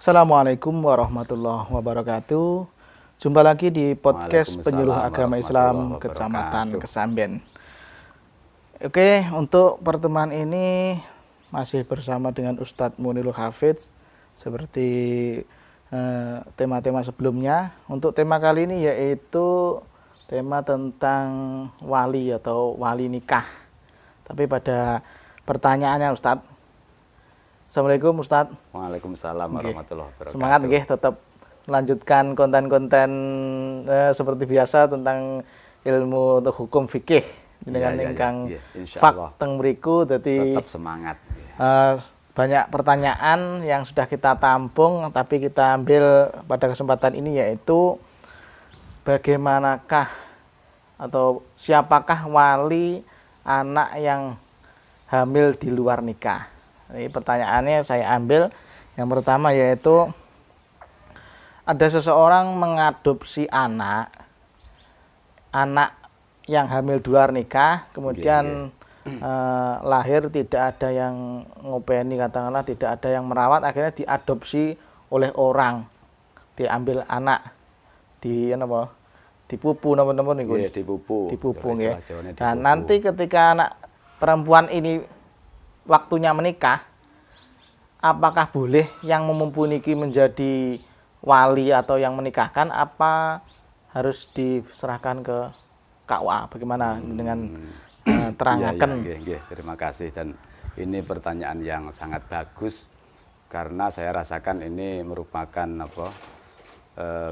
Assalamualaikum warahmatullahi wabarakatuh. Jumpa lagi di podcast Penyuluh Agama Islam Kecamatan Kesamben. Oke, untuk pertemuan ini masih bersama dengan Ustadz Munirul Hafidz seperti tema-tema sebelumnya. Untuk tema kali ini yaitu tema tentang wali atau wali nikah. Tapi pada pertanyaannya Ustadz. Assalamualaikum Ustadz. Waalaikumsalam warahmatullahi wabarakatuh. Semangat nggih tetap melanjutkan konten-konten seperti biasa tentang ilmu atau hukum fikih dengan ingkang fakteng mriku dadi tetap semangat. Banyak pertanyaan yang sudah kita tampung tapi kita ambil pada kesempatan ini yaitu bagaimanakah atau siapakah wali anak yang hamil di luar nikah. Ini pertanyaannya saya ambil. Yang pertama yaitu ada seseorang mengadopsi anak yang hamil di luar nikah, kemudian lahir tidak ada yang ngopeni, katakanlah tidak ada yang merawat, akhirnya diadopsi oleh orang, diambil anak, dipupu teman-teman niku. Dipupu nggih. Dan nanti ketika anak perempuan ini waktunya menikah, apakah boleh yang memumpuni menjadi wali atau yang menikahkan, apa harus diserahkan ke KUA? Bagaimana dengan terangkan? Terima kasih, dan ini pertanyaan yang sangat bagus karena saya rasakan ini merupakan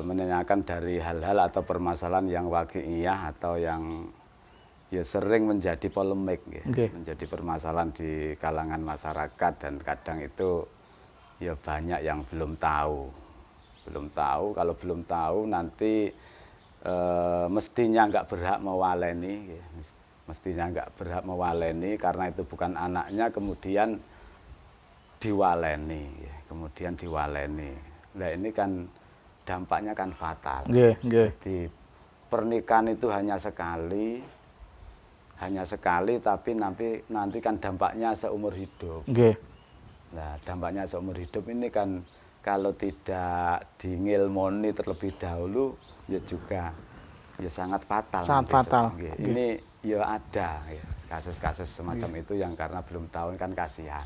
menanyakan dari hal-hal atau permasalahan yang waqi'iyah atau yang sering menjadi polemik, menjadi permasalahan di kalangan masyarakat, dan kadang itu banyak yang belum tahu. Kalau belum tahu nanti mestinya nggak berhak mewaleni, karena itu bukan anaknya, kemudian diwaleni. Nah ini kan dampaknya kan fatal. Jadi pernikahan itu hanya sekali, tapi nanti kan dampaknya seumur hidup. Nah, dampaknya seumur hidup ini kan kalau tidak diilmoni terlebih dahulu juga sangat fatal. Sangat fatal. Ini ada kasus-kasus semacam itu yang karena belum tahu kan kasihan.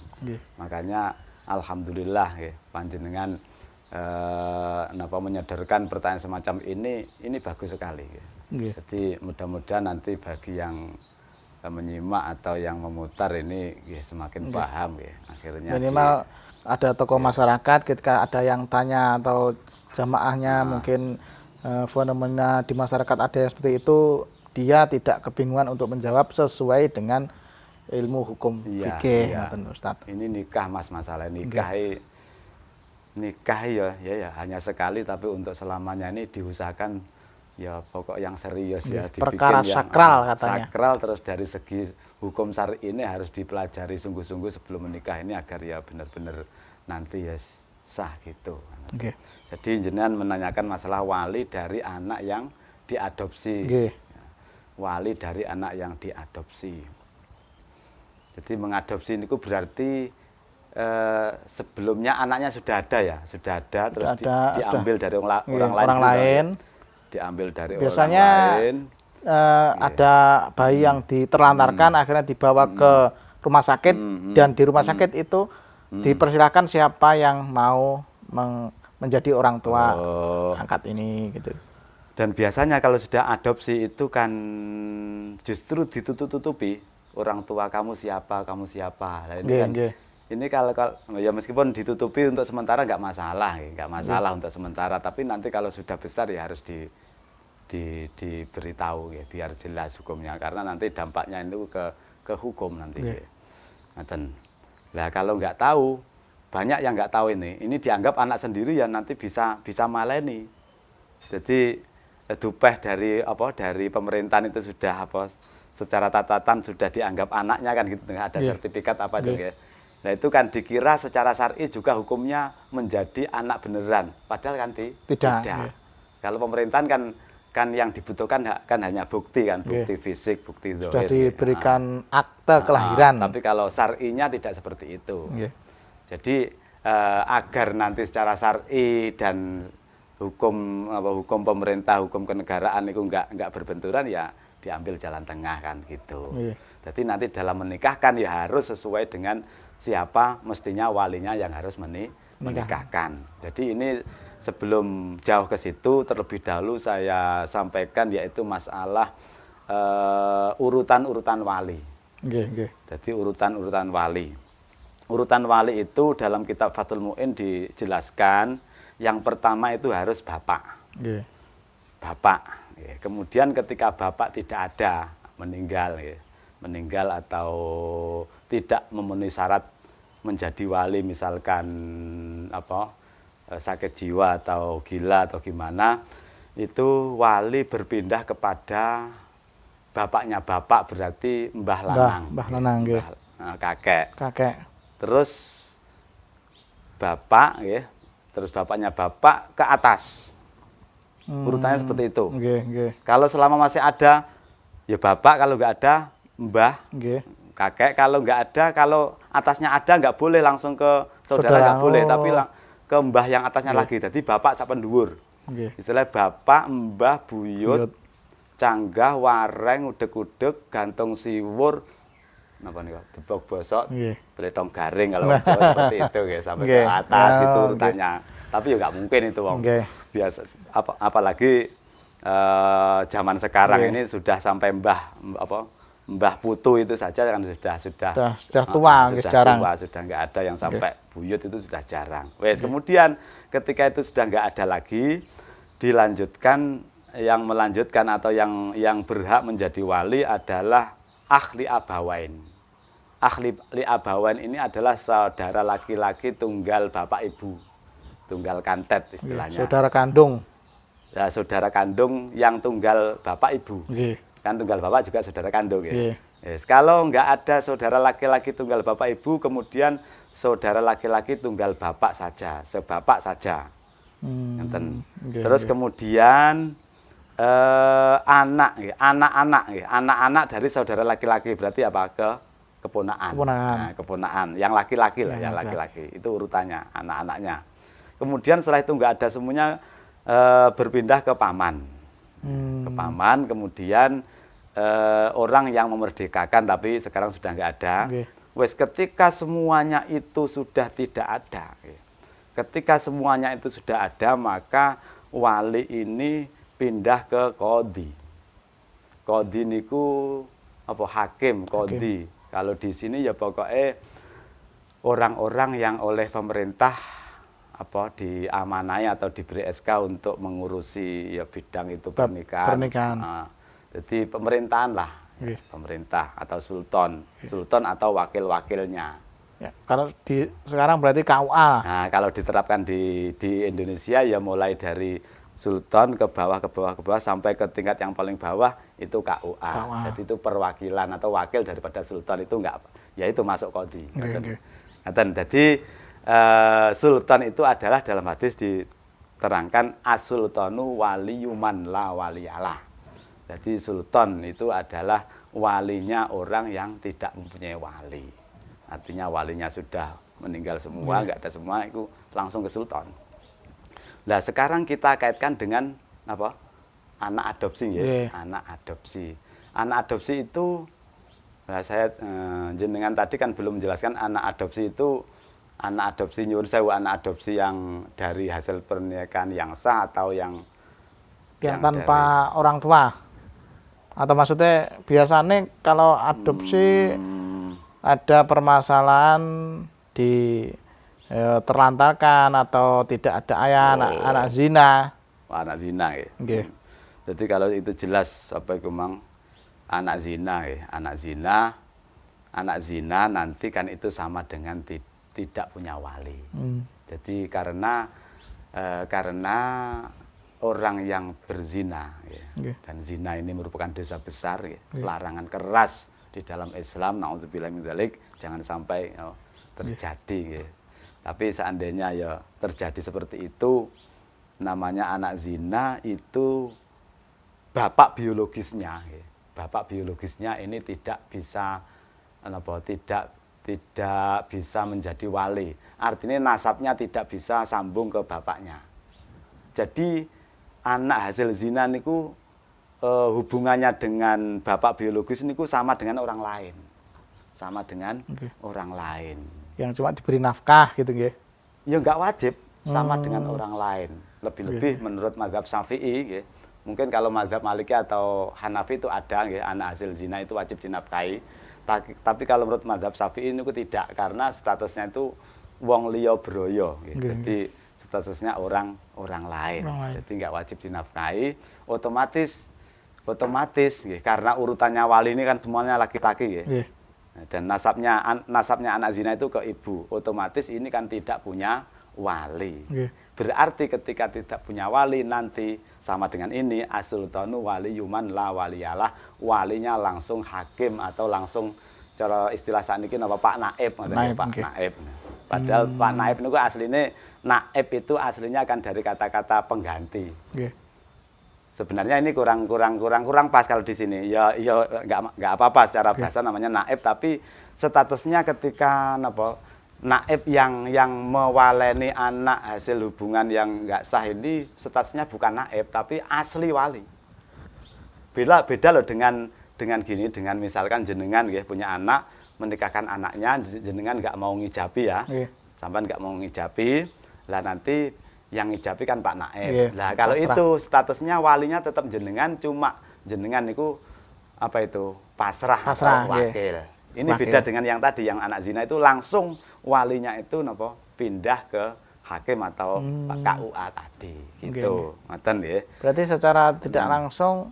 Makanya alhamdulillah panjenengan menyadarkan pertanyaan semacam ini bagus sekali. Jadi mudah-mudahan nanti bagi yang menyimak atau yang memutar ini semakin paham akhirnya. Minimal ada tokoh masyarakat ketika ada yang tanya atau jamaahnya mungkin fenomena di masyarakat ada yang seperti itu, dia tidak kebingungan untuk menjawab sesuai dengan ilmu hukum fikih. Ustaz. Ini nikah masalah nikah ya hanya sekali, tapi untuk selamanya ini diusahakan pokok yang serius dibikin perkara sakral katanya. Sakral, terus dari segi hukum syar'i ini harus dipelajari sungguh-sungguh sebelum menikah ini agar benar-benar nanti sah gitu. Jadi jenengan menanyakan masalah wali dari anak yang diadopsi. Wali dari anak yang diadopsi. Jadi mengadopsi itu berarti sebelumnya anaknya sudah ada terus diambil dari orang lain. Diambil dari biasanya orang lain. Ada bayi yang diterlantarkan akhirnya dibawa ke rumah sakit, dan di rumah sakit itu dipersilakan siapa yang mau menjadi orang tua angkat ini gitu. Dan biasanya kalau sudah adopsi itu kan justru ditutup-tutupi, orang tua kamu siapa. Nah, ini kalau meskipun ditutupi untuk sementara nggak masalah untuk sementara, tapi nanti kalau sudah besar harus diberitahu biar jelas hukumnya, karena nanti dampaknya itu ke hukum nanti. Nah kalau nggak tahu, banyak yang nggak tahu ini dianggap anak sendiri nanti bisa maleni. Jadi dupeh dari pemerintahan itu sudah secara catatan sudah dianggap anaknya kan gitu, ada sertifikat juga. Nah itu kan dikira secara syar'i juga hukumnya menjadi anak beneran, padahal kan tidak. Kalau pemerintahan kan yang dibutuhkan kan hanya bukti fisik, bukti zahir. Sudah diberikan akte kelahiran. Tapi kalau syar'inya tidak seperti itu. Jadi agar nanti secara syar'i dan hukum pemerintah, hukum kenegaraan itu enggak berbenturan, ya diambil jalan tengah kan gitu. Jadi nanti dalam menikahkan ya harus sesuai dengan siapa mestinya walinya yang harus menikahkan. Jadi ini sebelum jauh ke situ, terlebih dahulu saya sampaikan yaitu masalah urutan-urutan wali. Jadi urutan-urutan wali. Urutan wali itu dalam kitab Fathul Mu'in dijelaskan, yang pertama itu harus bapak. Bapak. Kemudian ketika bapak tidak ada, meninggal atau tidak memenuhi syarat menjadi wali, misalkan sakit jiwa atau gila atau gimana, itu wali berpindah kepada bapaknya. Bapak berarti Mbah Lanang. Mbah Lanang, kakek. Terus bapak, terus bapaknya bapak ke atas. Urutannya seperti itu. Kalau selama masih ada, ya bapak, kalau nggak ada, mbah, kakek. Kalau nggak ada, kalau atasnya ada, nggak boleh langsung ke saudara, nggak boleh, tapi ke mbah yang atasnya lagi. Jadi bapak sak penduwur. Istilah bapak, mbah, buyut, canggah, wareng, udeg-udeg, gantung siwur, napa nih, tebok bosok, beletong garing, kalau seperti itu, sampai ke atas gitu urutannya. Tapi ya nggak mungkin itu, Wong. Biasa, apalagi zaman sekarang ini sudah sampai mbah putu itu saja kan sudah tua, sudah nggak ada yang sampai buyut, itu sudah jarang. Kemudian ketika itu sudah nggak ada lagi, dilanjutkan, yang melanjutkan atau yang berhak menjadi wali adalah akhli abawain. Akhli abawain ini adalah saudara laki-laki tunggal bapak ibu, tunggal kantet istilahnya. Saudara kandung. Ya, saudara kandung yang tunggal bapak ibu. Kan tunggal bapak juga saudara kandung. Kalau nggak ada saudara laki-laki tunggal bapak ibu, kemudian saudara laki-laki tunggal bapak saja, sebapak saja. Terus kemudian anak-anak dari saudara laki-laki, berarti apa? Keponaan. Nah, keponaan yang laki-laki lah, yang laki-laki itu urutannya anak-anaknya. Kemudian setelah itu nggak ada semuanya, berpindah ke paman. Ke paman, kemudian orang yang memerdekakan, tapi sekarang sudah nggak ada. Ketika semuanya itu sudah tidak ada, ketika semuanya itu sudah ada, maka wali ini pindah ke qadhi. Qadhi niku hakim, qadhi. Kalau di sini ya pokoknya orang-orang yang oleh pemerintah diamanai atau diberi SK untuk mengurusi bidang itu pernikahan. Nah, jadi pemerintahan lah, pemerintah atau sultan atau wakil-wakilnya. Kalau sekarang berarti KUA. Nah, kalau diterapkan di Indonesia ya mulai dari sultan ke bawah sampai ke tingkat yang paling bawah itu KUA. Jadi itu perwakilan atau wakil daripada sultan, itu enggak, ya itu masuk qadhi. Jadi sultan itu adalah dalam hadis diterangkan as-sultanu waliyuman la waliyalah. Jadi sultan itu adalah walinya orang yang tidak mempunyai wali. Artinya walinya sudah meninggal semua, enggak ada semua, itu langsung ke sultan. Nah, sekarang kita kaitkan dengan anak adopsi, anak adopsi. Anak adopsi itu, saya jenengan tadi kan belum menjelaskan anak adopsi itu, anak adopsi nyuwun sewu, anak adopsi yang dari hasil pernikahan yang sah atau yang tanpa orang tua. Atau maksudnya biasanya kalau adopsi ada permasalahan di terlantarkan atau tidak ada ayah, anak zina. Anak zina, Jadi kalau itu jelas anak zina, anak zina nanti kan itu sama dengan tidak punya wali. Jadi karena orang yang berzina, dan zina ini merupakan dosa besar, larangan keras di dalam Islam. Na'udzubillah min dzalik, jangan sampai terjadi. Tapi seandainya ya terjadi seperti itu, namanya anak zina itu bapak biologisnya ini tidak bisa tidak tidak bisa menjadi wali. Artinya nasabnya tidak bisa sambung ke bapaknya. Jadi anak hasil zina niku hubungannya dengan bapak biologis niku sama dengan orang lain. Sama dengan orang lain. Yang cuma diberi nafkah gitu nggih. Ya enggak wajib sama dengan orang lain. Lebih-lebih menurut mazhab Syafi'i nggih. Mungkin kalau mazhab Maliki atau Hanafi itu ada nggih, anak hasil zina itu wajib dinafkahi. Tapi kalau menurut mazhab Syafi'i itu tidak, karena statusnya itu wong liya broyo gitu. Jadi statusnya orang lain. Jadi nggak wajib dinafkahi. Otomatis gitu, karena urutannya wali ini kan semuanya laki-laki gitu. Dan nasabnya anak zina itu ke ibu. Otomatis ini kan tidak punya wali. Berarti ketika tidak punya wali nanti sama dengan ini as-sultanu waliyuman la waliyalah, walinya langsung hakim atau langsung cara istilah sakniki napa Pak Naib ngoten Pak Naib. Padahal Pak Naib niku asline naib itu aslinya kan dari kata-kata pengganti. Sebenarnya ini kurang pas kalau di sini. Ya enggak apa-apa secara bahasa namanya naib, tapi statusnya ketika napa naib yang mewaleni anak hasil hubungan yang enggak sah ini statusnya bukan naib tapi asli wali. Beda loh dengan gini, dengan misalkan jenengan ya punya anak, menikahkan anaknya, jenengan enggak mau ngijabi ya. Sampean enggak mau ngijabi, lah nanti yang ngijabi kan Pak Naib. Lah kalau itu statusnya walinya tetap jenengan, cuma jenengan niku apa itu? Pasrah atau wakil. Ini beda dengan yang tadi, yang anak zina itu langsung walinya itu napa pindah ke hakim atau KUA tadi gitu. Ngoten nggih. Berarti secara tidak langsung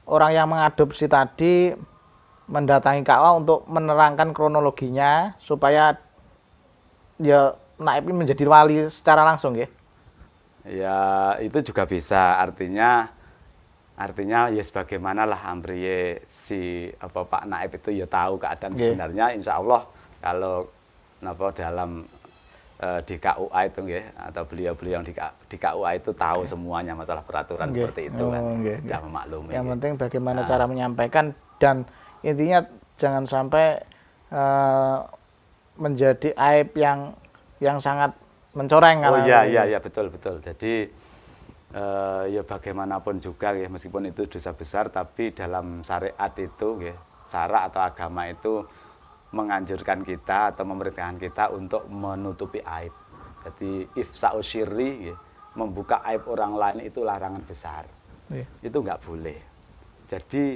orang yang mengadopsi tadi mendatangi KUA untuk menerangkan kronologinya supaya ya naib ini menjadi wali secara langsung nggih. Ya, itu juga bisa. Artinya ya sebagaimanalah amriye si Pak Naib itu ya tahu keadaan sebenarnya, insya Allah kalau dalam di KUA itu nggih, atau beliau-beliau yang di KUA itu tahu semuanya masalah peraturan seperti itu kan. Sudah memaklumi. Yang penting bagaimana cara menyampaikan, dan intinya jangan sampai menjadi aib yang sangat mencoreng. Oh iya betul. Jadi ya bagaimanapun juga ya, meskipun itu dosa besar, tapi dalam syariat itu ya, syara atau agama itu menganjurkan kita atau memerintahkan kita untuk menutupi aib. Jadi ifsa'u syirri ya, membuka aib orang lain itu larangan besar. Itu nggak boleh. Jadi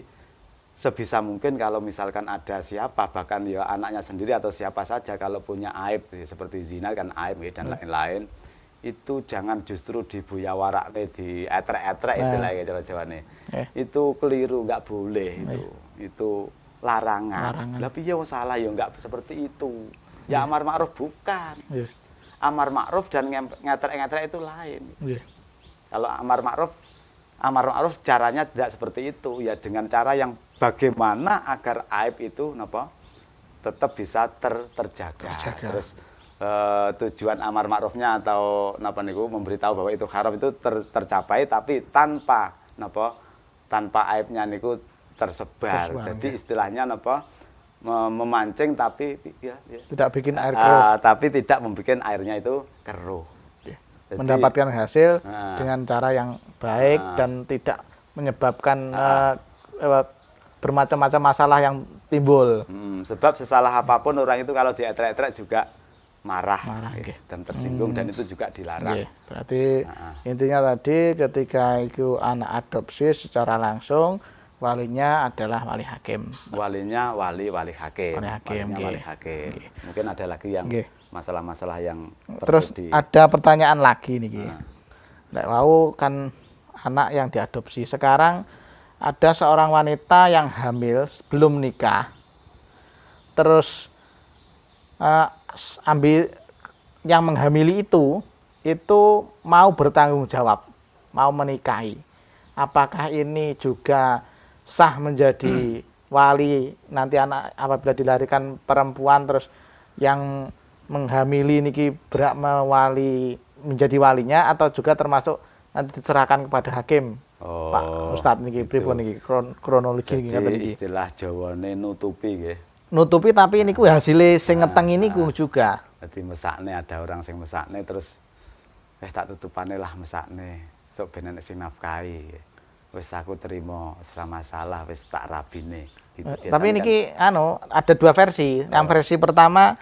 sebisa mungkin kalau misalkan ada siapa, bahkan ya anaknya sendiri atau siapa saja kalau punya aib ya, seperti zina kan aib ya, dan lain-lain, itu jangan justru dibuyawarakne, dietrek-etrek istilahnya Jawa nih. Itu keliru, nggak boleh itu larangan. Lah piye wong salah ya nggak seperti itu. Ya amar ma'ruf bukan. Amar ma'ruf dan ngetrek-ngetrek itu lain. Kalau amar ma'ruf caranya tidak seperti itu, ya dengan cara yang bagaimana agar aib itu tetap bisa terjaga. Terus tujuan amar ma'rufnya atau memberitahu bahwa itu haram itu tercapai, tapi tanpa aibnya niku tersebar. Jadi istilahnya memancing tapi ya tidak bikin air keruh. Tapi tidak membuat airnya itu keruh. Jadi, mendapatkan hasil dengan cara yang baik dan tidak menyebabkan bermacam-macam masalah yang timbul. Sebab sesalah apapun orang itu kalau dietrek-etrek juga marah dan tersinggung, dan itu juga dilarang. Berarti intinya tadi ketika itu anak adopsi secara langsung walinya adalah wali hakim. Walinya wali hakim. Wali hakim. Mungkin ada lagi yang masalah-masalah yang terus ada pertanyaan lagi nih. Nek wau kan anak yang diadopsi, sekarang ada seorang wanita yang hamil belum nikah, terus yang menghamili itu mau bertanggung jawab, mau menikahi. Apakah ini juga sah menjadi wali nanti anak apabila dilahirkan perempuan, terus yang menghamili niki berak menjadi walinya, atau juga termasuk nanti diserahkan kepada hakim? Pak Ustadz niki pripun niki kronologi niki. Jadi istilah Jawane nutupi nggih. nutupi tapi niku hasilnya sing ngeteng ini ku juga. Jadi mesakne ada orang sing mesakne terus tak tutupane lah mesakne. Sok ben enek sing nafkahi. Wis aku terima, ora masalah, wis tak rabine. Gitu. Tapi niki ada dua versi. Yang versi pertama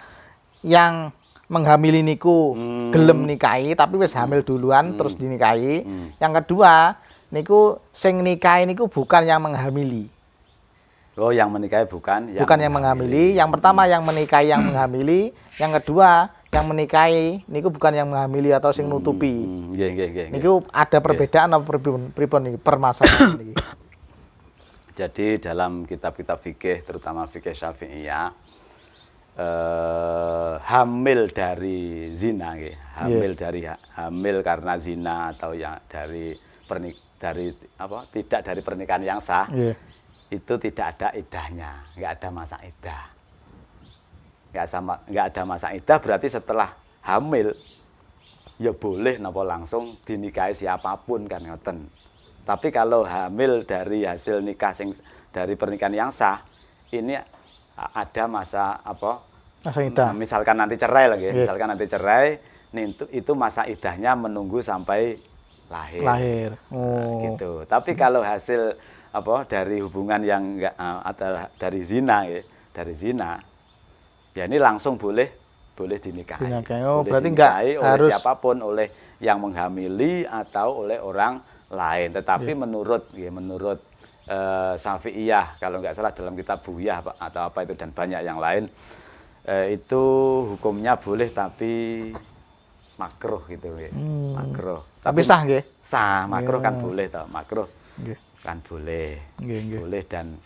yang menghamili niku gelem nikahi tapi wis hamil duluan terus dinikahi. Yang kedua niku sing nikahi niku bukan yang menghamili. Oh, yang menikahi bukan yang menghamili. Yang pertama yang menikahi yang menghamili, yang kedua yang menikahi niku bukan yang menghamili atau sing nutupi. Nggih. Niku ada perbedaan apa pripun niki permasalahan niki. Jadi dalam kitab-kitab fikih terutama fikih Syafi'iyah hamil dari zina hamil karena zina atau yang tidak dari pernikahan yang sah. Itu tidak ada idahnya, nggak ada masa idah. Nggak ada masa idah berarti setelah hamil ya boleh napa langsung dinikahi siapapun kan ngoten. Tapi kalau hamil dari hasil nikah dari pernikahan yang sah, ini ada masa masa idah. Misalkan nanti cerai lagi, misalkan nanti cerai, itu masa idahnya menunggu sampai lahir. Oh. Nah, gitu. Tapi kalau hasil dari hubungan yang enggak dari zina ya ini langsung boleh dinikahi. Oh, boleh berarti dinikahi enggak oleh harus siapapun, oleh yang menghamili atau oleh orang lain. Tetapi menurut Syafi'iyah kalau nggak salah dalam kitab Buyah atau apa itu dan banyak yang lain itu hukumnya boleh tapi makruh gitu ya. Makruh. Tapi sah nggih? Sah, makruh kan boleh toh, makruh. Kan boleh. Boleh dan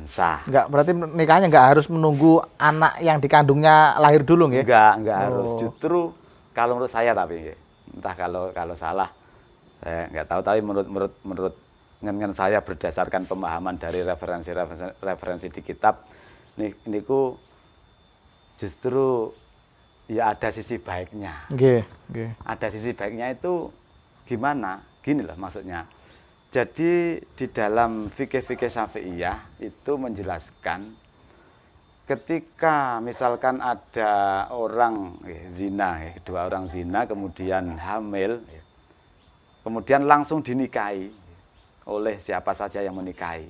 sah. Enggak, berarti nikahnya enggak harus menunggu anak yang dikandungnya lahir dulu nggih? Enggak harus. Justru kalau menurut saya tapi entah kalau salah saya enggak tahu, tapi menurut ngen saya berdasarkan pemahaman dari referensi di kitab niku justru ya ada sisi baiknya. Ada sisi baiknya itu gimana? Gini lah maksudnya. Jadi di dalam fikih-fikih Syafi'iyah itu menjelaskan ketika misalkan ada orang zina, dua orang zina kemudian hamil, kemudian langsung dinikahi oleh siapa saja yang menikahi.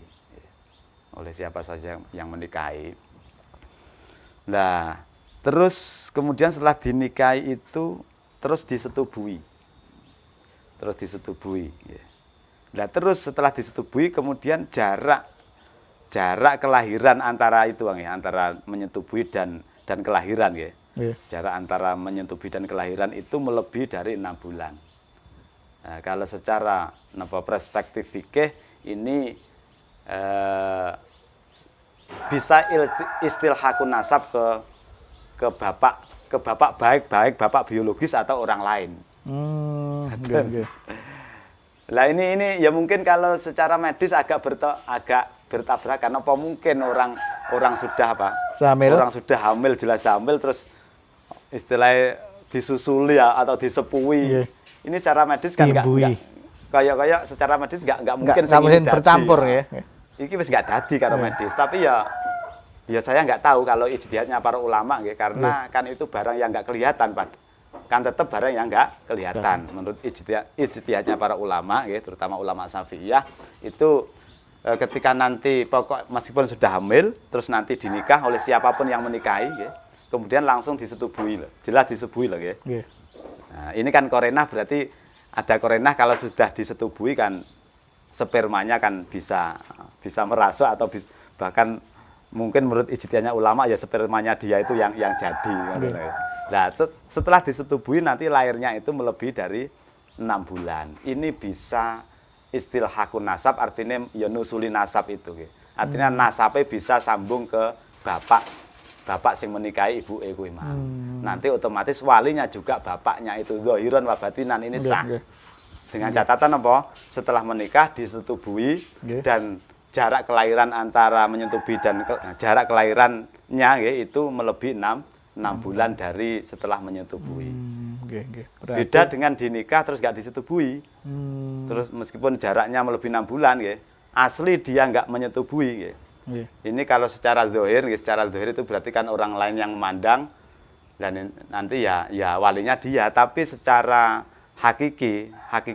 Nah, terus kemudian setelah dinikahi itu terus disetubui. Nah, terus setelah disetubui kemudian jarak kelahiran antara itu antara menyetubui dan kelahiran ya. Jarak antara menyetubui dan kelahiran itu melebihi dari 6 bulan. Nah, kalau secara perspektif fikih ini bisa istilhaqun nasab ke bapak baik bapak biologis atau orang lain. Lah ini ya mungkin kalau secara medis agak bertabrakan. Apa mungkin orang sudah orang sudah hamil, jelas hamil terus istilahnya disusuli atau disepui. Ini secara medis kan enggak kayak secara medis enggak mungkin bercampur ya. Iki wis enggak dadi karo medis, tapi ya saya enggak tahu kalau ijtihadnya para ulama nggih, karena kan itu barang yang enggak kelihatan, Pak. Kan tetap barang yang enggak kelihatan. Menurut ijtihadnya para ulama nggih, terutama ulama Syafi'iyah itu ketika nanti pokok meskipun sudah hamil terus nanti dinikah oleh siapapun yang menikahi nggih, kemudian langsung disetubui loh. Jelas disetubui loh nggih. Nah, ini kan korenah berarti ada korenah kalau sudah disetubui kan spermanya kan bisa merasuk atau bahkan mungkin menurut ijtihadnya ulama ya spermanya dia itu yang jadi. Nah, setelah disetubui nanti lahirnya itu melebihi dari 6 bulan. Ini bisa istilhaqun nasab, artinya ya nusuli nasab itu. Artinya nasabnya bisa sambung ke bapak sing menikahi ibu kuwi mau. Nanti otomatis walinya juga bapaknya itu zahiran wa batinan ini sah. Dengan catatan apa? Setelah menikah disetubui dan jarak kelahiran antara menyetubui dan jarak kelahirannya itu melebihi 6 bulan dari setelah menyetubui. Beda dengan dinikah terus nggak disetubui. Terus meskipun jaraknya melebihi 6 bulan asli dia nggak menyetubui Ini kalau secara zahir itu berarti kan orang lain yang memandang, dan nanti ya walinya dia. Tapi secara hakiki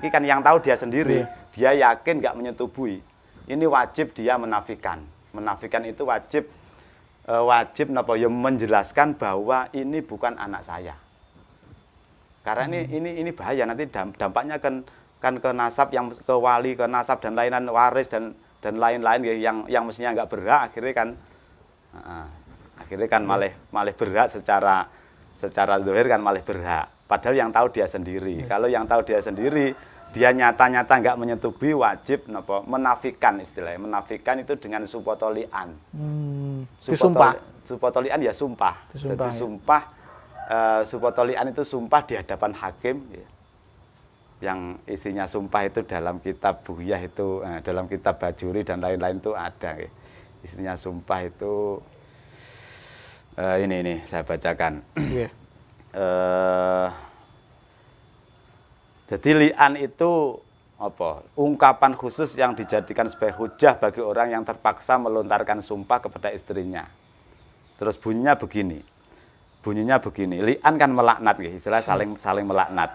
kan yang tahu dia sendiri. Dia yakin nggak menyetubuhi. Ini wajib dia menafikan. Menafikan itu wajib ya menjelaskan bahwa ini bukan anak saya. Karena ini bahaya, nanti dampaknya kan ke nasab, yang ke wali, ke nasab dan lain-lain, waris dan lain-lain yang mestinya nggak berhak, akhirnya kan malah berhak secara zahir kan malah berhak. Padahal yang tahu dia sendiri. Kalau yang tahu dia sendiri, dia nyata-nyata nggak menyetubuhi, wajib menafikan, istilahnya. Menafikan itu dengan supotolian. Supotolian ya sumpah. Jadi sumpah, supotolian itu sumpah di hadapan hakim. Yang isinya sumpah itu dalam kitab Buhyah itu, dalam kitab Bajuri dan lain-lain itu ada. Isinya sumpah itu, ini saya bacakan. Jadi li'an itu ungkapan khusus yang dijadikan sebagai hujah bagi orang yang terpaksa melontarkan sumpah kepada istrinya. Terus bunyinya begini, li'an kan melaknat, istilah saling melaknat,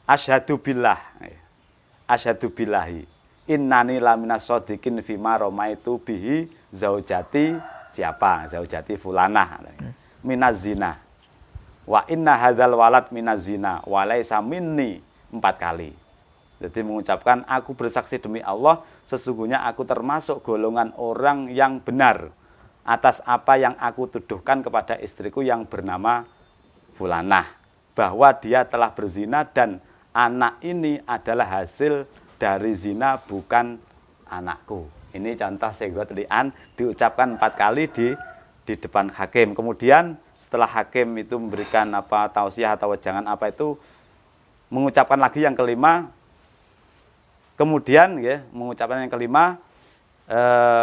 asyhadu billahi innani laminas shodiqin fima romaitu bihi zaujati fulanah minaz zina wa inna hadzal walad minaz zina wa laisa minni 4 kali. Jadi mengucapkan, aku bersaksi demi Allah, sesungguhnya aku termasuk golongan orang yang benar atas apa yang aku tuduhkan kepada istriku yang bernama fulanah, bahwa dia telah berzina dan anak ini adalah hasil dari zina, bukan anakku. Ini contoh sighat li'an diucapkan 4 kali di depan hakim. Kemudian setelah hakim itu memberikan tausiah atau wejangan itu, mengucapkan lagi yang kelima. Kemudian mengucapkan yang kelima,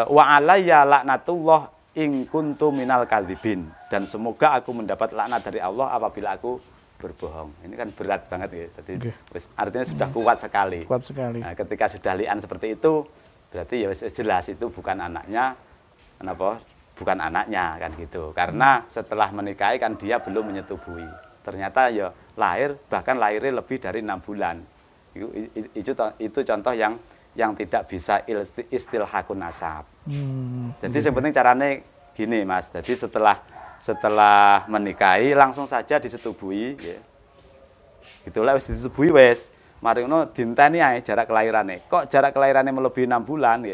wa alayya laknatullah in kuntu minal kadzibin, dan semoga aku mendapat laknat dari Allah apabila aku berbohong. Ini kan berat banget Jadi artinya sudah kuat sekali. Nah, ketika sudah li'an seperti itu, berarti ya jelas itu bukan anaknya, bukan anaknya kan gitu. Karena setelah menikahi kan dia belum menyetubuhi. Ternyata ya bahkan lahirnya lebih dari 6 bulan. Itu contoh yang tidak bisa istilhaqun nasab. Jadi yang penting caranya gini, Mas. Jadi setelah menikahi langsung saja disetubuhi, gitulah wis disetubuhi wis. Mari ngono dinteni ae jarak kelahirannya. Kok jarak kelahirannya melebihi 6 bulan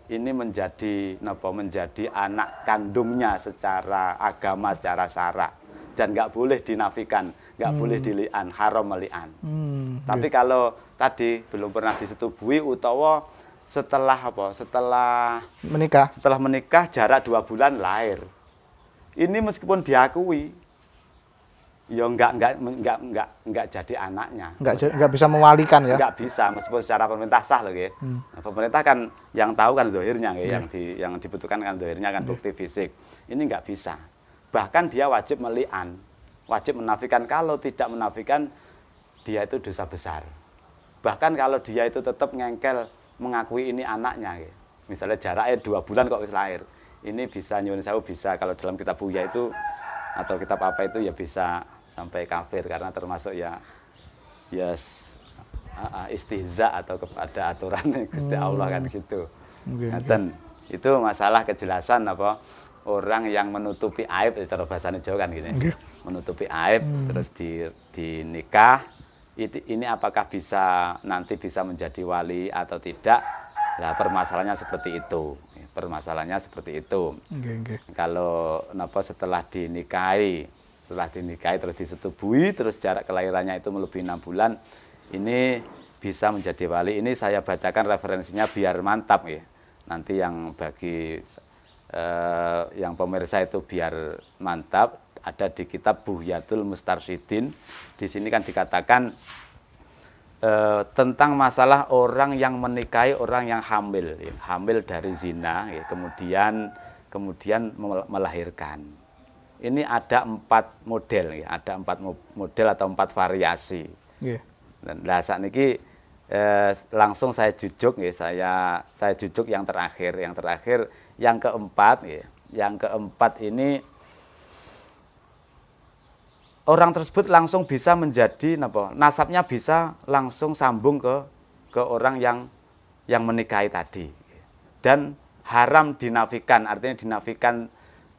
ini menjadi anak kandungnya secara agama, secara syara, dan nggak boleh dinafikan, nggak boleh dili'an, haram meli'an. Tapi kalau tadi belum pernah disetubuhi utawa setelah menikah jarak 2 bulan lahir, ini meskipun diakui, ya enggak jadi anaknya. Enggak bisa mewalikan ya. Enggak bisa, meskipun secara pemerintah sah loh Nah, pemerintah kan yang tahu kan zahirnya yang dibutuhkan kan zahirnya kan bukti fisik. Ini enggak bisa. Bahkan dia wajib meli'an, wajib menafikan. Kalau tidak menafikan, dia itu dosa besar. Bahkan kalau dia itu tetap ngengkel mengakui ini anaknya, misalnya jaraknya 2 bulan kok wis lahir, ini bisa nyuwun sewu, bisa kalau dalam kitab Buya itu atau kitab apa itu ya bisa sampai kafir, karena termasuk istihza atau kepada aturan Gusti Allah kan gitu. Dan itu masalah kejelasan orang yang menutupi aib, secara bahasa Jawa kan gini. Menutupi aib terus dinikah, ini apakah nanti bisa menjadi wali atau tidak? Nah, permasalahannya seperti itu. Kalau setelah dinikahi terus disetubuhi, terus jarak kelahirannya itu melebihi 6 bulan, ini bisa menjadi wali. Ini saya bacakan referensinya biar mantap Nanti yang bagi yang pemirsa itu biar mantap, ada di kitab Buhyatul Mustarsyidin. Di sini kan dikatakan tentang masalah orang yang menikahi orang yang hamil dari zina, kemudian melahirkan. Ini ada 4 model, ada 4 model atau 4 variasi. Dan saat ini langsung saya jujuk nggih, saya jujuk yang terakhir, yang keempat nggih. Yang keempat ini orang tersebut langsung bisa menjadi napa? Nasabnya bisa langsung sambung ke orang yang menikahi tadi. Dan haram dinafikan, artinya dinafikan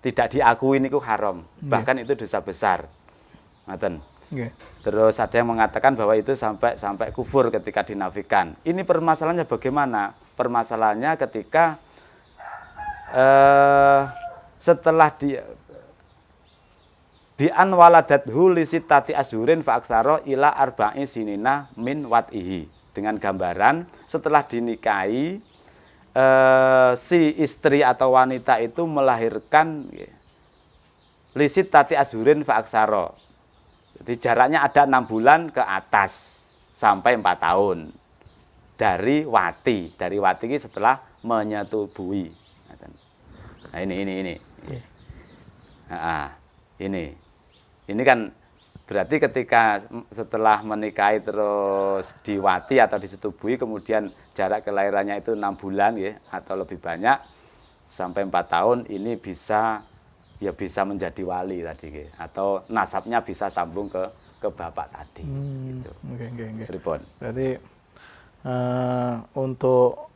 tidak diakui niku haram. Bahkan itu dosa besar. Ngoten. Terus ada yang mengatakan bahwa itu sampai kufur ketika dinafikan. Ini permasalahannya bagaimana? Permasalahannya ketika setelah di anwaladathu lisitati asyurin fa aksara ila arba'i sinina min wat'ihi. Dengan gambaran setelah dinikahi si istri atau wanita itu melahirkan lisitati asyurin fa aksara. Jadi jaraknya ada 6 bulan ke atas sampai 4 tahun dari wati ini setelah menyetubui. Nah ini. Nah, ini kan berarti ketika setelah menikahi terus diwati atau disetubui, kemudian jarak kelahirannya itu 6 bulan ya, atau lebih banyak sampai 4 tahun, ini bisa menjadi wali tadi ya, atau nasabnya bisa sambung ke bapak tadi. Gitu. Okay. Berarti untuk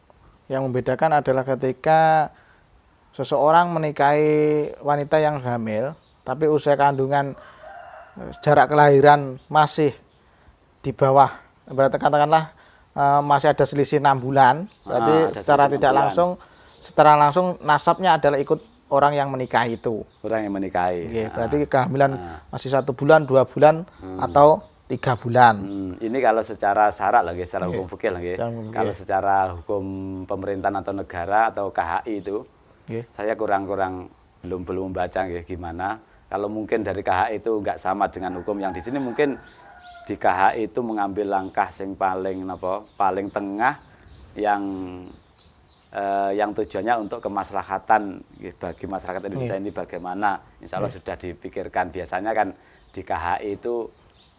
yang membedakan adalah ketika seseorang menikahi wanita yang hamil, tapi usia kandungan jarak kelahiran masih di bawah, berarti katakanlah masih ada selisih 6 bulan, berarti secara langsung nasabnya adalah ikut orang yang menikahi itu. Orang yang menikahi. Oke, berarti kehamilan masih 1 bulan, 2 bulan, atau 3 bulan. Ini kalau secara syarat lagi, secara hukum fikih lagi. Kalau secara hukum pemerintahan atau negara atau KHI itu, saya belum membaca gimana. Kalau mungkin dari KHI itu nggak sama dengan hukum yang di sini, mungkin di KHI itu mengambil langkah yang paling tengah yang tujuannya untuk kemaslahatan bagi masyarakat Indonesia ini bagaimana. Insya Allah sudah dipikirkan. Biasanya kan di KHI itu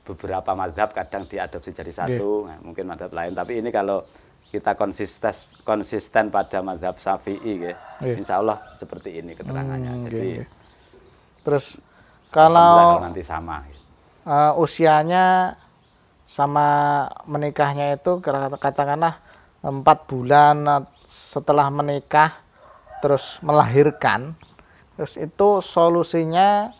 beberapa mazhab kadang diadopsi jadi satu, nah, mungkin mazhab lain. Tapi ini kalau kita konsisten pada mazhab Syafi'i, insya Allah seperti ini keterangannya. Jadi terus kalau nanti sama, usianya sama menikahnya itu katakanlah 4 bulan setelah menikah terus melahirkan, terus itu solusinya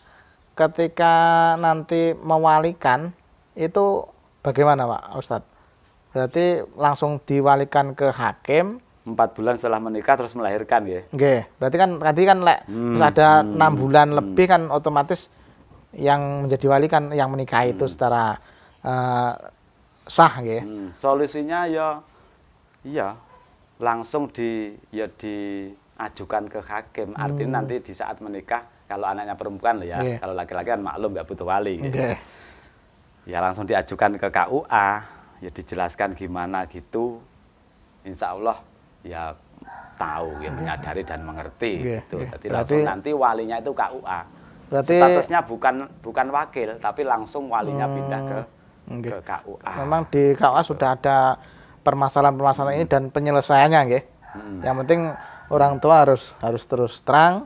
ketika nanti mewalikan itu bagaimana Pak Ustadz? Berarti langsung diwalikan ke hakim 4 bulan setelah menikah terus melahirkan ya? Oke, berarti kan tadi kan ada 6 bulan lebih kan otomatis yang menjadi wali kan yang menikahi itu secara sah ya? Solusinya ya langsung diajukan ke hakim. Artinya nanti di saat menikah, kalau anaknya perempuan ya, kalau laki-laki kan maklum nggak butuh wali. Ya langsung diajukan ke KUA, ya dijelaskan gimana gitu. Insya Allah ya tahu, ya menyadari dan mengerti. Gitu. Jadi langsung nanti walinya itu KUA. Berarti statusnya bukan wakil, tapi langsung walinya pindah ke KUA. Memang di KUA sudah ada permasalahan-permasalahan ini dan penyelesaiannya, nggih. Yang penting orang tua harus terus terang.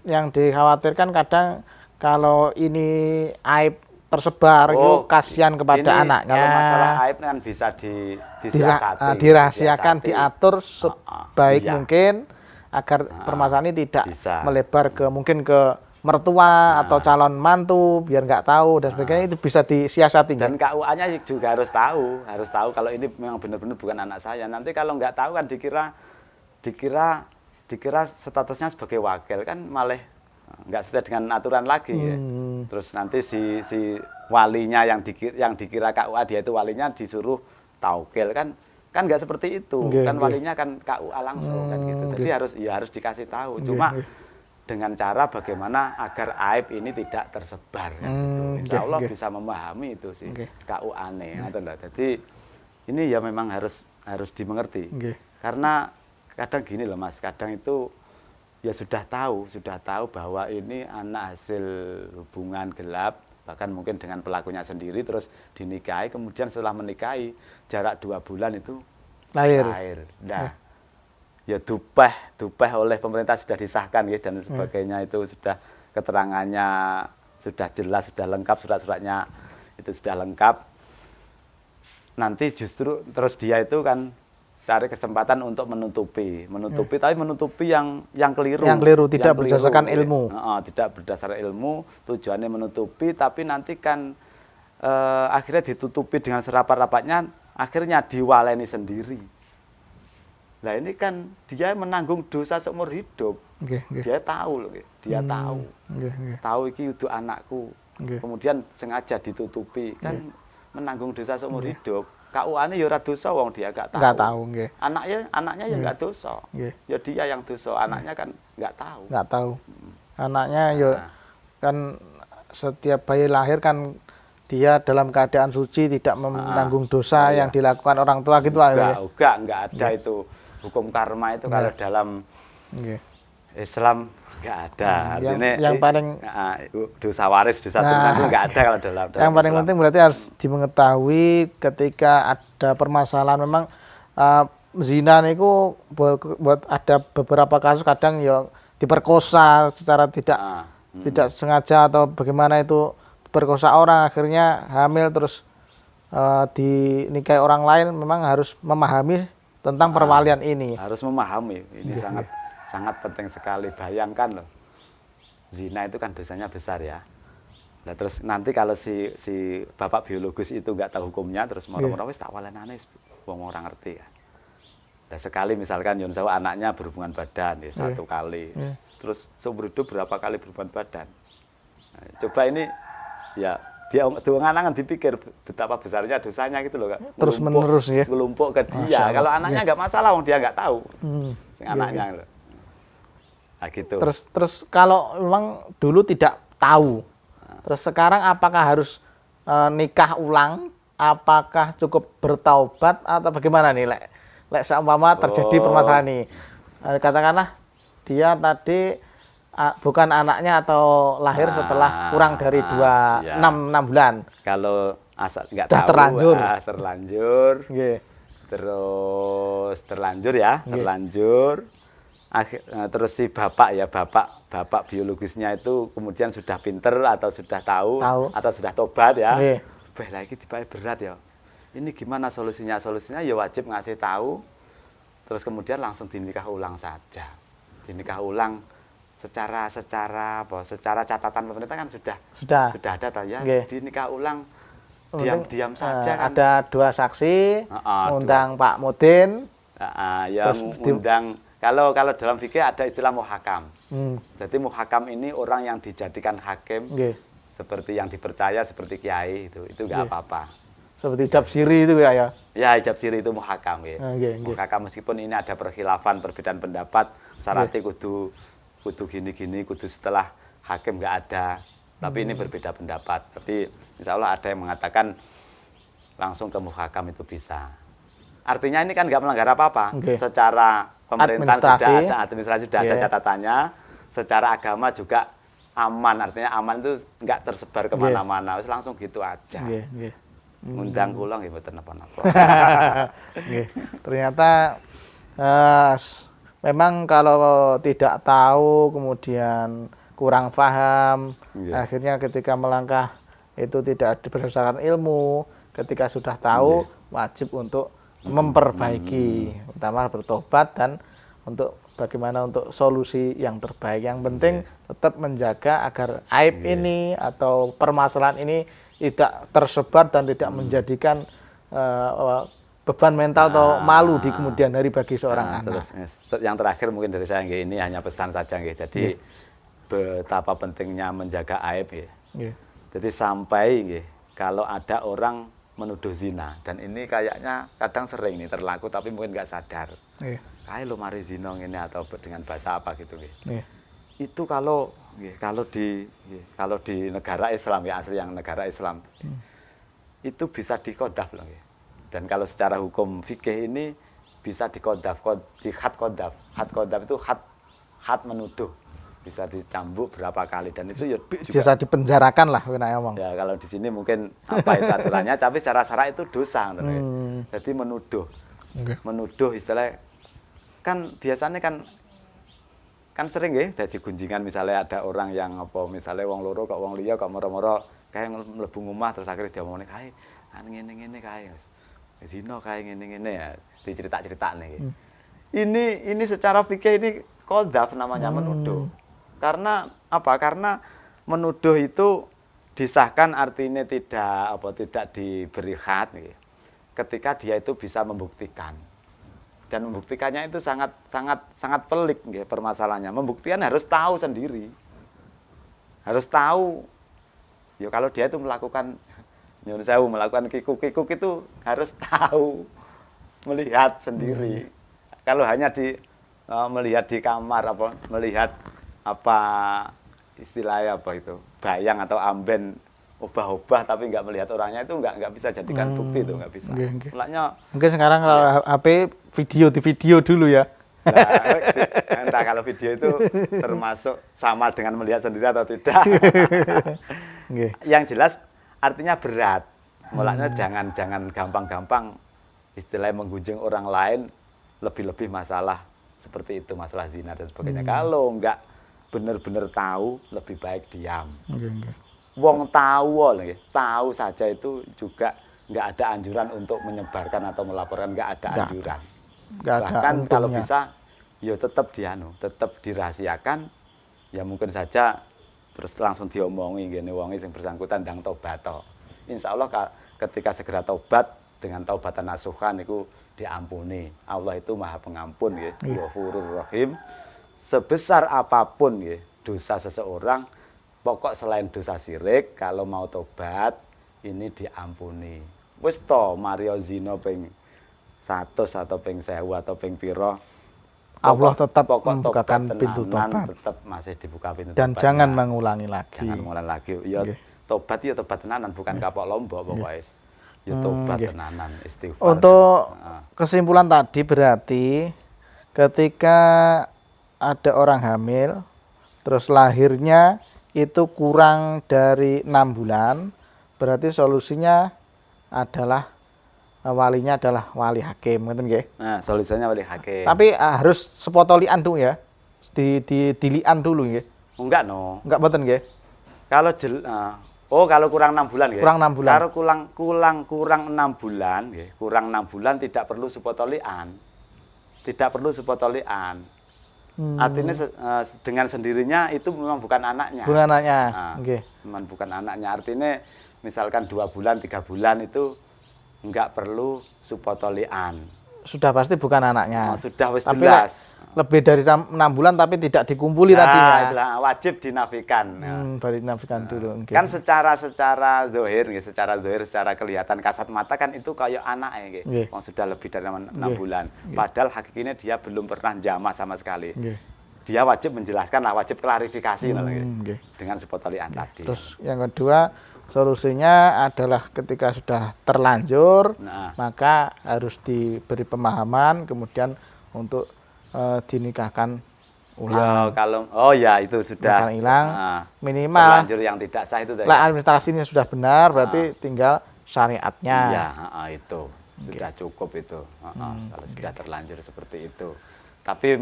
Yang dikhawatirkan kadang kalau ini aib tersebar, itu kasihan kepada anaknya. Kalau masalah aib kan bisa dirahasiakan, diatur sebaik mungkin agar permasalahan ini tidak melebar mungkin ke mertua atau calon mantu, biar nggak tahu dan sebagainya. Itu bisa disiasati. Dan KUA-nya juga harus tahu kalau ini memang benar-benar bukan anak saya. Nanti kalau nggak tahu kan dikira statusnya sebagai wakil, kan malah nggak sesuai dengan aturan lagi ya. Terus nanti si walinya yang dikira KUA, dia itu walinya disuruh taukil, kan nggak seperti itu. Kan walinya kan KUA langsung kan gitu. Jadi harus dikasih tahu. Cuma dengan cara bagaimana agar aib ini tidak tersebar kan gitu. Insya Allah bisa memahami itu sih KUA nih. Jadi ini ya memang harus dimengerti. Karena kadang gini loh Mas, kadang itu ya sudah tahu bahwa ini anak hasil hubungan gelap bahkan mungkin dengan pelakunya sendiri terus dinikahi, kemudian setelah menikahi jarak 2 bulan itu lahir. Nah, ya dupeh oleh pemerintah sudah disahkan ya, dan sebagainya itu sudah keterangannya sudah jelas, sudah lengkap, surat-suratnya itu sudah lengkap. Nanti justru terus dia itu kan cari kesempatan untuk menutupi, tapi menutupi yang keliru. Yang keliru, tidak berdasarkan ilmu. Tidak berdasarkan ilmu, tujuannya menutupi, tapi nanti kan akhirnya ditutupi dengan serapat-rapatnya, akhirnya diwaleni sendiri. Nah ini kan dia menanggung dosa seumur hidup. Dia tahu loh, dia tahu iki udah anakku. Kemudian sengaja ditutupi, kan menanggung dosa seumur hidup. KUA-ne ya ora dosa wong dia gak tahu. Nggak tahu, nggih. Anaknya ya nggak dosa. Ya dia yang dosa, anaknya kan nggak tahu. Nggak tahu. Anaknya ya kan setiap bayi lahir kan dia dalam keadaan suci, tidak menanggung dosa yang dilakukan orang tua gitu. Enggak ada itu. Hukum karma itu kalau dalam Islam nggak ada. Yang paling dosa waris, dosa turunan itu nggak ada kalau dalam yang paling Islam. penting berarti harus dimengetahui ketika ada permasalahan. Memang zina itu buat ada beberapa kasus kadang yang diperkosa secara tidak sengaja atau bagaimana, itu perkosa orang akhirnya hamil terus dinikahi orang lain. Memang harus memahami tentang perwalian ini. Harus memahami, ini sangat penting sekali. Bayangkan loh, zina itu kan dosanya besar ya. Nah terus nanti kalau si bapak biologis itu nggak tahu hukumnya, terus moro-moro wis tak walenane wong ora ngerti ya. Nah sekali misalkan Yun Sewu anaknya berhubungan badan ya, 1 kali, terus seumur hidup berapa kali berhubungan badan. Nah, coba ini ya dia angan-angan dipikir betapa besarnya dosanya gitu loh, Kak. Terus menerus ya. Ngelumpuk ke dia. Kalau anaknya nggak masalah, wong dia nggak tahu. Anaknya loh. Nah, gitu. Terus kalau memang dulu tidak tahu, terus sekarang apakah harus nikah ulang? Apakah cukup bertaubat atau bagaimana nih, lek seumpama terjadi permasalahan ini? Katakanlah dia tadi bukan anaknya atau lahir setelah kurang dari 6 bulan. Kalau asal nggak tahu, terlanjur. Terus terlanjur ya, terlanjur. Terus si bapak biologisnya itu kemudian sudah pinter atau sudah tahu. Atau sudah tobat ya. Beh lagi tiba berat ya. Ini gimana solusinya? Solusinya ya wajib ngasih tahu. Terus kemudian langsung dinikah ulang saja. Dinikah ulang secara catatan pemerintah kan sudah ada ya. Dinikah ulang diam-diam saja kan. Ada 2 saksi, undang Pak Mudin. Yang undang, kalau dalam fikih ada istilah muhakam. Jadi muhakam ini orang yang dijadikan hakim, seperti yang dipercaya, seperti kiai itu nggak apa-apa. Seperti ijab siri itu ya? Ya, ijab siri itu muhakam ya. Muhakam meskipun ini ada perkhilafan, perbedaan pendapat, syaratnya kudu gini-gini, kudu setelah hakim nggak ada. Tapi ini berbeda pendapat. Tapi insya Allah ada yang mengatakan langsung ke muhakam itu bisa. Artinya ini kan nggak melanggar apa-apa. Secara pemerintahan sudah ada, administrasi sudah ada catatannya. Secara agama juga aman. Artinya aman itu nggak tersebar kemana-mana. Langsung gitu aja. Undang kula nggih mboten napa-napa. Ternyata memang kalau tidak tahu kemudian kurang paham, akhirnya ketika melangkah itu tidak berdasarkan ilmu. Ketika sudah tahu, wajib untuk memperbaiki, utama bertobat dan untuk bagaimana untuk solusi yang terbaik. Yang penting tetap menjaga agar aib ini atau permasalahan ini tidak tersebar dan tidak menjadikan beban mental atau malu di kemudian hari bagi seorang anak. Terus yang terakhir mungkin dari saya ini hanya pesan saja. Jadi betapa pentingnya menjaga aib ya. Jadi sampai kalau ada orang menuduh zina, dan ini kayaknya kadang sering nih terlaku tapi mungkin nggak sadar. Kayak lo mari zina ini atau dengan bahasa apa gitu. Itu kalau di negara Islam ya, asli yang negara Islam itu bisa dikodaf loh. Dan kalau secara hukum fikih ini bisa dikodaf, di had kodaf. Had kodaf itu had menuduh. bisa dicambuk berapa kali dan itu ya bisa dipenjarakan lah ngomong. Ya kalau di sini mungkin apa itu aturannya tapi secara syara itu dosa Jadi menuduh. Okay. Menuduh istilahnya kan biasanya kan sering ya dadi gunjingan misalnya ada orang yang apa misalnya wong loro kok wong liya kok moro-moro kae mlebu omah terus akhirnya diomongne kae ngene-ngene kae. Zina kae ngene-ngene ya dicerita-critakne iki. Ini secara fikih ini qadzaf namanya menuduh. Karena apa? Karena menuduh itu disahkan artinya tidak diberi had ketika dia itu bisa membuktikan. Dan membuktikannya itu sangat pelik permasalahannya. Membuktikan harus tahu sendiri. Harus tahu. Ya kalau dia itu melakukan nyuwun sewu melakukan kikuk-kikuk itu harus tahu, melihat sendiri. Kalau hanya melihat di kamar melihat apa istilahnya apa itu bayang atau amben obah-obah tapi nggak melihat orangnya itu nggak bisa jadikan bukti itu nggak bisa. Mungkin sekarang kalau HP di video dulu ya. Nah, entah kalau video itu termasuk sama dengan melihat sendiri atau tidak. Yang jelas artinya berat. Mulanya jangan gampang-gampang istilahnya menggunjing orang lain lebih-lebih masalah seperti itu masalah zina dan sebagainya. Kalau nggak benar-benar tahu lebih baik diam. Wong tahu saja itu juga nggak ada anjuran untuk menyebarkan atau melaporkan, nggak ada anjuran. Bahkan kalau bisa ya tetap dirahasiakan ya mungkin saja terus langsung diomongi gini wongi yang bersangkutan ndang tobat. Insya Allah ketika segera tobat dengan taubatan nasuhan itu diampuni. Allah itu Maha Pengampun ya, Ghafurur Rahim. Sebesar apapun ya dosa seseorang, pokok selain dosa syirik kalau mau tobat ini diampuni. Wis to Mario zina ping 100 atau ping 1000 atau ping pira Allah tetap membukakan pintu tobat. Tetap masih dibuka pintu dan tobat. Dan jangan mengulangi lagi. Jangan mengulangi lagi. Ya tobat ya tobat tenanan bukan kapok lombok pokoknya. Ya tobat tenanan istighfar. Untuk kesimpulan tadi berarti ketika ada orang hamil terus lahirnya itu kurang dari 6 bulan berarti solusinya adalah walinya adalah wali hakim, ngerti nggih? Nah, solusinya wali hakim. Tapi harus sepotolian dulu ya. Dilian dulu nggih. Enggak no. Enggak mboten nggih. Kalau kalau kurang 6 bulan nggih. Kurang 6 bulan. Kalau kurang 6 bulan nggih, kurang 6 bulan tidak perlu sepotolian. Tidak perlu sepotolian. Artinya dengan sendirinya itu memang bukan anaknya. Bukan anaknya. Nggih. Memang bukan anaknya. Artinya misalkan 2 bulan, 3 bulan itu enggak perlu supotolian. Sudah pasti bukan anaknya. Sudah wis jelas. Lebih dari 6 bulan tapi tidak dikumpuli tadinya. Itulah, wajib dinafikan. Baru dinafikan dulu. Kan secara zahir, secara kelihatan kasat mata kan itu kayak anak sudah lebih dari 6 bulan. Padahal hakikatnya dia belum pernah jamah sama sekali. Dia wajib menjelaskan lah, wajib klarifikasi dengan supotolian tadi. Terus yang kedua solusinya adalah ketika sudah terlanjur, maka harus diberi pemahaman, kemudian untuk dinikahkan ulang. Itu sudah hilang. Minimal terlanjur yang tidak sah itu. Administrasinya sudah benar, berarti tinggal syariatnya. Iya, itu sudah cukup itu. Kalau sudah terlanjur seperti itu. Tapi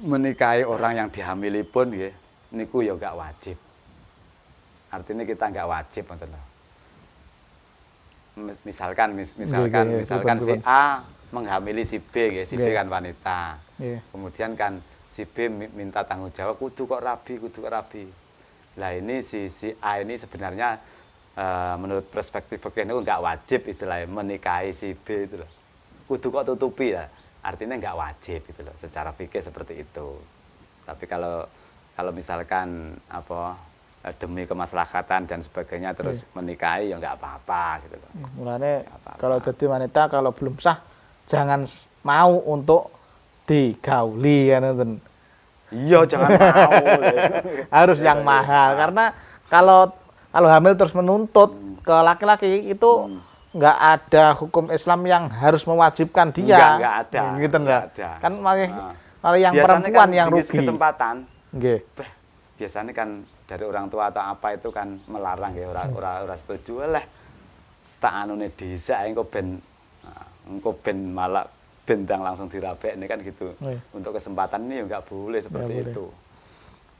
menikahi orang yang dihamili pun, niku ya nggak wajib. Artinya kita nggak wajib, misalkan si A menghamili si B, si B kan wanita, kemudian kan si B minta tanggung jawab, kudu kok rabi. Lah ini si A ini sebenarnya menurut perspektif fikih itu nggak wajib istilahnya menikahi si B itu loh, kudu kok tutupi lah, artinya nggak wajib itu loh, secara fikih seperti itu. Tapi kalau misalkan demi kemaslahatan dan sebagainya terus menikahi ya nggak apa-apa gitu loh. Mulanya kalau jadi wanita kalau belum sah jangan mau untuk digauli ya nonton. Iya jangan mau. Harus yang mahal karena kalau hamil terus menuntut ke laki-laki itu nggak ada hukum Islam yang harus mewajibkan dia. Nggak ada. Gitu enggak. Kan Kalau yang perempuan kan yang rugi. Kesempatan. Nggih. Biasanya kan dari orang tua atau apa itu kan melarang ya, ora setuju lah. Tak anune dhisik engko ben malah bendang langsung dirabek ini kan gitu. Untuk kesempatan ini ya enggak boleh seperti itu.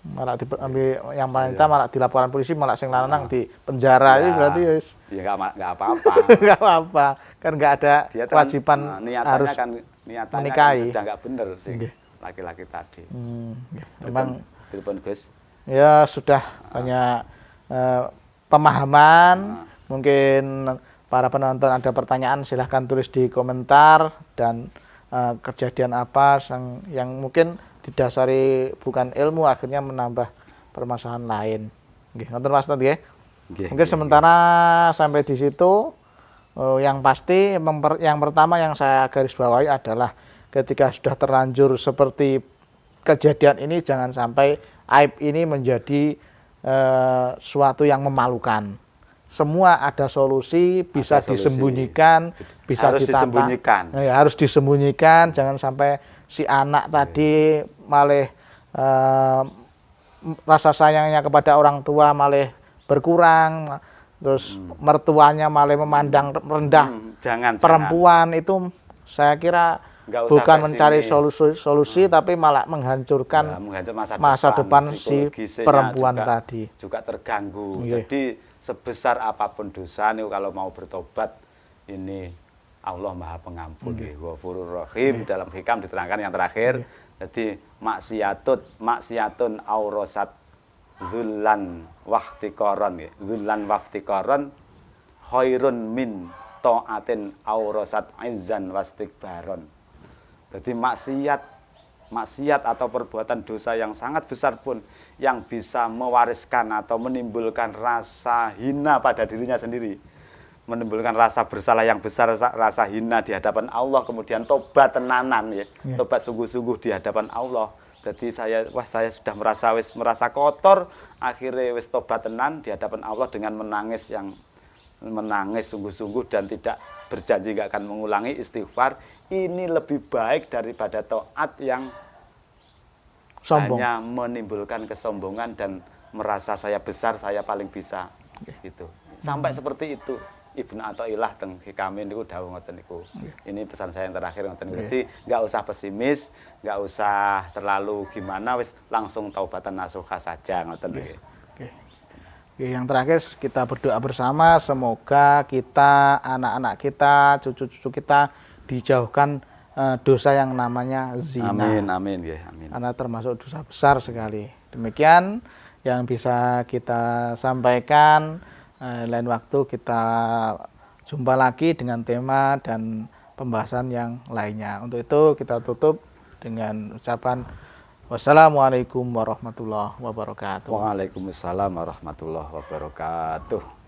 Malah diambil yang wanita malah dilaporkan polisi, malah sing lanang di penjara. Itu berarti wis ya enggak apa-apa. Enggak apa-apa. Kan enggak ada kewajiban harus kan niatannya menikahi. Kan sudah enggak bener sih laki-laki tadi. Memang telepon Gus. Ya sudah banyak pemahaman. Mungkin para penonton ada pertanyaan silahkan tulis di komentar, dan kejadian apa yang mungkin didasari bukan ilmu akhirnya menambah permasalahan lain. Nggih, ngoten Mas Tad nggih. Mungkin sementara sampai di situ. Yang pasti yang pertama yang saya garis bawahi adalah ketika sudah terlanjur seperti kejadian ini, jangan sampai aib ini menjadi suatu yang memalukan. Semua ada solusi, bisa disembunyikan, bisa ditata. Harus disembunyikan, jangan sampai si anak tadi malah rasa sayangnya kepada orang tua malah berkurang, terus mertuanya malah memandang rendah perempuan. Itu saya kira bukan mencari solusi tapi malah menghancurkan masa depan si perempuan tadi. Juga terganggu. Jadi sebesar apapun dosa nih, kalau mau bertobat ini Allah Maha Pengampun. Ghafurur Rahim. Dalam hikam diterangkan yang terakhir. Jadi maksiatun aurosat dzullan waftikoron khairun min ta'atin aurosat izzan wastikbaron. Jadi maksiat atau perbuatan dosa yang sangat besar pun yang bisa mewariskan atau menimbulkan rasa hina pada dirinya sendiri, menimbulkan rasa bersalah yang besar, rasa hina di hadapan Allah, kemudian tobat tenanan ya, tobat sungguh-sungguh di hadapan Allah. Jadi saya sudah merasa kotor, akhirnya wis tobat tenan di hadapan Allah dengan menangis sungguh-sungguh dan tidak berjanji nggak akan mengulangi istighfar. Ini lebih baik daripada taat yang sombong, hanya menimbulkan kesombongan dan merasa saya besar, saya paling bisa. Gitu. Sampai seperti itu. Ibnu Athaillah teng hikame niku dawuh ngoten niku. Ini pesan saya yang terakhir ngoten niku. Jadi enggak usah pesimis, enggak usah terlalu gimana, wis langsung taubatan nasuha saja ngoten niku. Oke, yang terakhir kita berdoa bersama semoga kita, anak-anak kita, cucu-cucu kita dijauhkan dosa yang namanya zina. Amin. Karena termasuk dosa besar sekali. Demikian yang bisa kita sampaikan. Lain waktu kita jumpa lagi dengan tema dan pembahasan yang lainnya. Untuk itu kita tutup dengan ucapan wassalamualaikum warahmatullahi wabarakatuh. Waalaikumsalam warahmatullahi wabarakatuh.